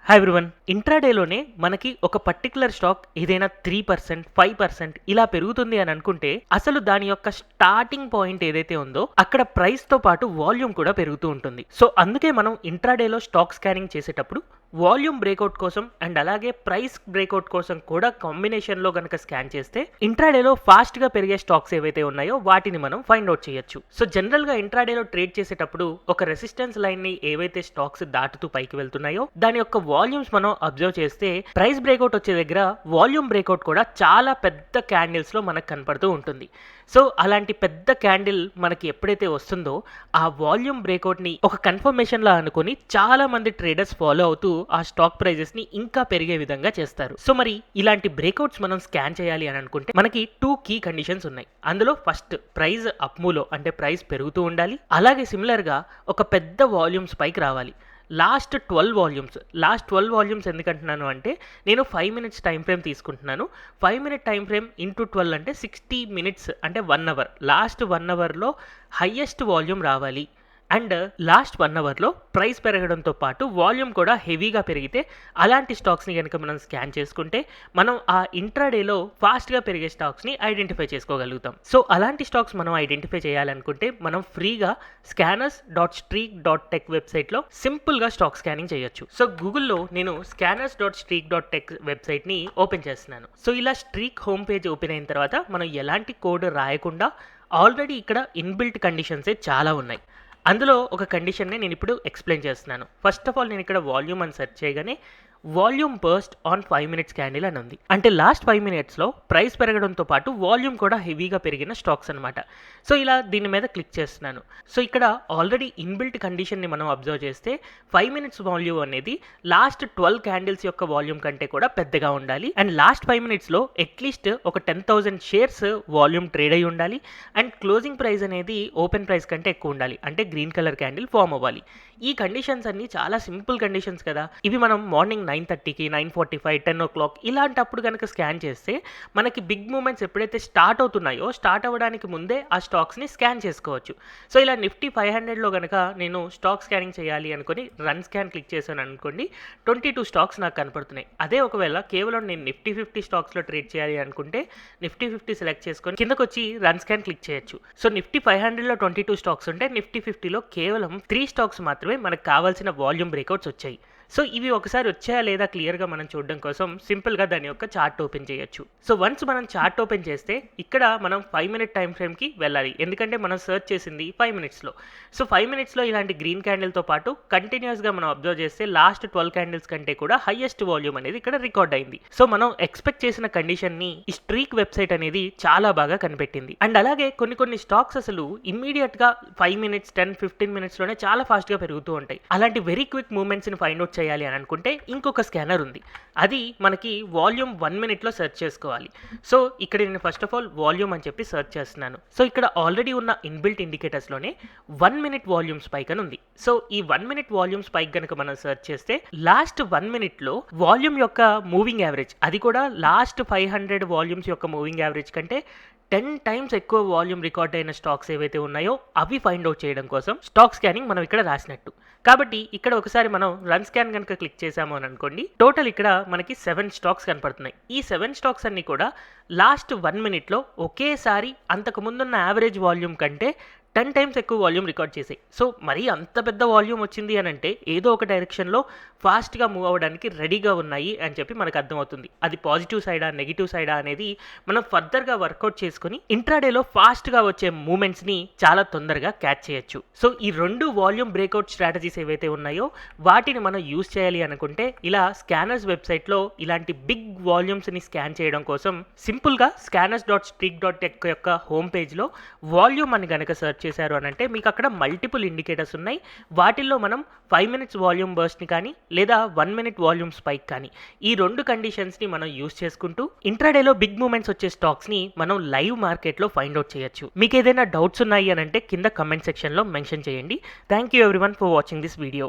Hi everyone. ఇంట్రాడేలోనే మనకి ఒక particular stock ఏదైనా 3%, 5% ఇలా పెరుగుతుంది అని అనుకుంటే అసలు దాని యొక్క స్టార్టింగ్ పాయింట్ ఏదైతే ఉందో అక్కడ ప్రైస్ తో పాటు వాల్యూమ్ కూడా పెరుగుతూ ఉంటుంది. సో అందుకే మనం ఇంట్రాడేలో స్టాక్ స్కానింగ్ చేసేటప్పుడు వాల్యూమ్ బ్రేక్అవుట్ కోసం అండ్ అలాగే ప్రైస్ బ్రేక్అవుట్ కోసం కూడా కాంబినేషన్లో గనక స్కాన్ చేస్తే ఇంట్రాడేలో ఫాస్ట్గా పెరిగే స్టాక్స్ ఏవైతే ఉన్నాయో వాటిని మనం ఫైండ్ అవుట్ చేయొచ్చు. సో జనరల్గా ఇంట్రాడేలో ట్రేడ్ చేసేటప్పుడు ఒక రెసిస్టెన్స్ లైన్ని ఏవైతే స్టాక్స్ దాటుతూ పైకి వెళ్తున్నాయో దాని యొక్క వాల్యూమ్స్ మనం అబ్జర్వ్ చేస్తే ప్రైస్ బ్రేక్అవుట్ వచ్చే దగ్గర వాల్యూమ్ బ్రేక్అవుట్ కూడా చాలా పెద్ద క్యాండిల్స్లో మనకు కనపడుతూ ఉంటుంది. సో అలాంటి పెద్ద క్యాండిల్ మనకి ఎప్పుడైతే వస్తుందో ఆ వాల్యూమ్ బ్రేక్అవుట్ని ఒక కన్ఫర్మేషన్లా అనుకుని చాలా మంది ట్రేడర్స్ ఫాలో అవుతూ ఆ స్టాక్ ప్రైజెస్ని ఇంకా పెరిగే విధంగా చేస్తారు. సో మరి ఇలాంటి బ్రేక్అవుట్స్ మనం స్కాన్ చేయాలి అని అనుకుంటే మనకి 2 కీ కండిషన్స్ ఉన్నాయి. అందులో ఫస్ట్ ప్రైస్ అప్ మూవ్లో అంటే ప్రైస్ పెరుగుతూ ఉండాలి, అలాగే సిమిలర్గా ఒక పెద్ద వాల్యూమ్స్ పైకి రావాలి. లాస్ట్ 12 వాల్యూమ్స్ ఎందుకంటున్నాను అంటే నేను 5 మినిట్స్ టైం ఫ్రేమ్ తీసుకుంటున్నాను. 5 మినిట్ టైం ఫ్రేమ్ ఇంటూ 12 అంటే 60 మినిట్స్ అంటే 1 అవర్. లాస్ట్ 1 అవర్లో హయ్యెస్ట్ వాల్యూమ్ రావాలి అండ్ లాస్ట్ 1 అవర్లో ప్రైస్ పెరగడంతో పాటు వాల్యూమ్ కూడా హెవీగా పెరిగితే అలాంటి స్టాక్స్ని కనుక మనం స్కాన్ చేసుకుంటే మనం ఆ ఇంట్రాడేలో ఫాస్ట్గా పెరిగే స్టాక్స్ని ఐడెంటిఫై చేసుకోగలుగుతాం. సో అలాంటి స్టాక్స్ మనం ఐడెంటిఫై చేయాలనుకుంటే మనం ఫ్రీగా scanners.streak.tech వెబ్సైట్లో సింపుల్గా స్టాక్ స్కానింగ్ చేయొచ్చు. సో గూగుల్లో నేను scanners.streak.tech వెబ్సైట్ని ఓపెన్ చేస్తున్నాను. సో ఇలా స్ట్రీక్ హోమ్ పేజ్ ఓపెన్ అయిన తర్వాత మనం ఎలాంటి కోడ్ రాయకుండా ఆల్రెడీ ఇక్కడ ఇన్బిల్ట్ కండిషన్సే చాలా ఉన్నాయి. అందులో ఒక కండిషన్ని నేను ఇప్పుడు ఎక్స్ప్లెయిన్ చేస్తున్నాను. ఫస్ట్ ఆఫ్ ఆల్ నేను ఇక్కడ వాల్యూమ్ అని సెర్చ్ చేయగానే volume burst on 5 minutes candle అని ఉంది. అంటే లాస్ట్ 5 మినిట్స్లో ప్రైస్ పెరగడంతో పాటు వాల్యూమ్ కూడా హెవీగా పెరిగిన స్టాక్స్ అనమాట. సో ఇలా దీని మీద క్లిక్ చేస్తున్నాను. సో ఇక్కడ ఆల్రెడీ ఇన్బిల్ట్ కండిషన్ని మనం అబ్జర్వ్ చేస్తే 5 మినిట్స్ వాల్యూమ్ అనేది లాస్ట్ 12 క్యాండిల్స్ యొక్క వాల్యూమ్ కంటే కూడా పెద్దగా ఉండాలి అండ్ లాస్ట్ 5 మినిట్స్లో అట్లీస్ట్ ఒక 10,000 షేర్స్ వాల్యూమ్ ట్రేడ్ అయి ఉండాలి అండ్ క్లోజింగ్ ప్రైస్ అనేది ఓపెన్ ప్రైస్ కంటే ఎక్కువ ఉండాలి. అంటే గ్రీన్ కలర్ క్యాండిల్ ఫామ్ అవ్వాలి. ఈ కండిషన్స్ అన్ని చాలా సింపుల్ కండిషన్స్ కదా. ఇవి మనం మార్నింగ్ 9:30కి 9:45 10 o'clock ఇలాంటప్పుడు కనుక స్కాన్ చేస్తే మనకి బిగ్ మూమెంట్స్ ఎప్పుడైతే స్టార్ట్ అవుతున్నాయో స్టార్ట్ అవ్వడానికి ముందే ఆ స్టాక్స్ని స్కాన్ చేసుకోవచ్చు. సో ఇలా నిఫ్టీ 500లో కనుక నేను స్టాక్ స్కానింగ్ చేయాలి అనుకుని రన్ స్కాన్ క్లిక్ చేశాను అనుకోండి, 22 స్టాక్స్ నాకు కనపడుతున్నాయి. అదే ఒకవేళ కేవలం నేను నిఫ్టీ 50 స్టాక్స్లో ట్రేడ్ చేయాలి అనుకుంటే నిఫ్టీ 50 సెలెక్ట్ చేసుకొని కిందకు వచ్చి రన్ స్కాన్ క్లిక్ చేయొచ్చు. సో నిఫ్టీ 500లో 22 స్టాక్స్ ఉంటే నిఫ్టీ 50లో కేవలం 3 స్టాక్స్ మాత్రమే మనకు కావాల్సిన వాల్యూమ్ బ్రేక్అవుట్స్ వచ్చాయి. సో ఇవి ఒకసారి వచ్చాయా లేదా క్లియర్గా మనం చూడడం కోసం సింపుల్గా దాని యొక్క చార్ట్ ఓపెన్ చేయొచ్చు. సో వన్స్ మనం చార్ట్ ఓపెన్ చేస్తే ఇక్కడ మనం 5 మినిట్ టైం ఫ్రేమ్కి వెళ్ళాలి, ఎందుకంటే మనం సర్చ్ చేసింది 5 మినిట్స్లో. సో 5 మినిట్స్లో ఇలాంటి గ్రీన్ క్యాండిల్తో పాటు కంటిన్యూస్గా మనం అబ్జర్వ్ చేస్తే లాస్ట్ 12 క్యాండిల్స్ కంటే కూడా హైయెస్ట్ వాల్యూమ్ అనేది ఇక్కడ రికార్డ్ అయింది. సో మనం ఎక్స్పెక్ట్ చేసిన కండిషన్ని ఈ స్ట్రీక్ వెబ్సైట్ అనేది చాలా బాగా కనిపెట్టింది. అండ్ అలాగే కొన్ని స్టాక్స్ అసలు ఇమ్మీడియట్గా 5 మినిట్స్ 10-15 మినిట్స్లోనే చాలా ఫాస్ట్గా పెరుగుతూ ఉంటాయి. అలాంటి వెరీ క్విక్ మూమెంట్స్ని ఫైండ్ అవుట్ చేయాలి అని అనుకుంటే ఇంకొక స్కానర్ ఉంది. అది మనకి వాల్యూమ్ 1 మినిట్లో సెర్చ్ చేసుకోవాలి. సో ఇక్కడ నేను ఫస్ట్ ఆఫ్ ఆల్ వాల్యూమ్ అని చెప్పి సెర్చ్ చేస్తున్నాను. సో ఇక్కడ ఆల్రెడీ ఉన్న ఇన్బిల్ట్ ఇండికేటర్స్లోనే 1 మినిట్ వాల్యూమ్ స్పైక్ అని ఉంది. సో ఈ 1 మినిట్ వాల్యూమ్ స్పైక్ కనుక మనం సెర్చ్ చేస్తే లాస్ట్ 1 మినిట్లో వాల్యూమ్ యొక్క మూవింగ్ యావరేజ్, అది కూడా లాస్ట్ 500 వాల్యూమ్స్ యొక్క మూవింగ్ యావరేజ్ కంటే 10 టైమ్స్ ఎక్కువ వాల్యూమ్ రికార్డ్ అయిన స్టాక్స్ ఏవైతే ఉన్నాయో అవి ఫైండ్ అవుట్ చేయడం కోసం స్టాక్ స్కానింగ్ మనం ఇక్కడ రాసినట్టు. కాబట్టి ఇక్కడ ఒకసారి మనం రన్ స్కాన్ కనుక క్లిక్ చేసాము అని అనుకోండి, టోటల్ ఇక్కడ మనకి 7 స్టాక్స్ కనపడుతున్నాయి. ఈ 7 స్టాక్స్ అన్ని కూడా లాస్ట్ 1 మినిట్లో ఒకేసారి అంతకు ముందున్న యావరేజ్ వాల్యూమ్ కంటే 10 టైమ్స్ ఎక్కువ వాల్యూమ్ రికార్డ్ చేసాయి. సో మరీ అంత పెద్ద వాల్యూమ్ వచ్చింది అని అంటే ఏదో ఒక డైరెక్షన్లో ఫాస్ట్గా మూవ్ అవ్వడానికి రెడీగా ఉన్నాయి అని చెప్పి మనకు అర్థమవుతుంది. అది పాజిటివ్ సైడా నెగిటివ్ సైడా అనేది మనం ఫర్దర్గా వర్కౌట్ చేసుకుని ఇంట్రాడేలో ఫాస్ట్గా వచ్చే మూమెంట్స్ని చాలా తొందరగా క్యాచ్ చేయొచ్చు. సో ఈ 2 వాల్యూమ్ బ్రేక్అవుట్ స్ట్రాటజీస్ ఏవైతే ఉన్నాయో వాటిని మనం యూజ్ చేయాలి అనుకుంటే ఇలా స్కానర్స్ వెబ్సైట్లో ఇలాంటి బిగ్ వాల్యూమ్స్ని స్కాన్ చేయడం కోసం సింపుల్గా scanners.streak.tech యొక్క హోమ్ పేజ్లో వాల్యూమ్ అని కనుక సెర్చ్ చేశారు అని అంటే మీకు అక్కడ మల్టిపుల్ ఇండికేటర్స్ ఉన్నాయి. వాటిల్లో మనం 5 మినిట్స్ వాల్యూమ్ బర్స్ట్ని కానీ లేదా 1 మినిట్ వాల్యూమ్ స్పైక్ కానీ ఈ 2 కండిషన్స్ని మనం యూజ్ చేసుకుంటూ ఇంట్రాడేలో బిగ్ మూమెంట్స్ వచ్చే స్టాక్స్ని మనం లైవ్ మార్కెట్లో ఫైండ్ అవుట్ చేయొచ్చు. మీకు ఏదైనా డౌట్స్ ఉన్నాయి అని అంటే కింద కమెంట్ సెక్షన్లో మెన్షన్ చేయండి. Thank you everyone for watching this video.